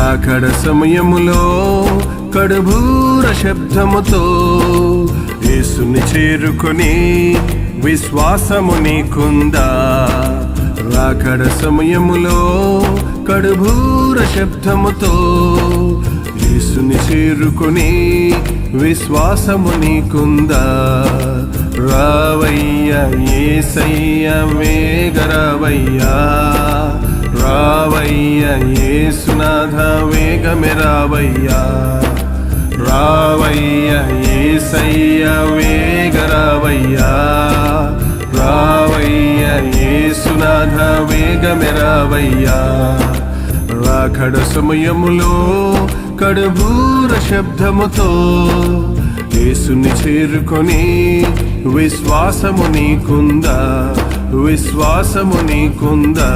రాకడ సమయములో కడుబూర శబ్దముతో యేసుని చేరుకొని విశ్వాసము నీకుందా? రాకడ సమయములో కడుబూర శబ్దముతో యేసుని చేరుకొని విశ్వాసము నీకుందా? రావయ్యా యేసయ్యా వేగరావయ్యా, రావయ్యా యేసునాథ వేగమే రావయ్యా, రావయ్యా యేసయ్యా వేగరావయ్యా, రావయ్యా యేసునాథ వేగమే రావయ్యా. రాకడ సమయములో కడుబూర శబ్దముతో యేసుని చేరుకొని విశ్వాసము నీకుందా? విశ్వాసము నీకుందా?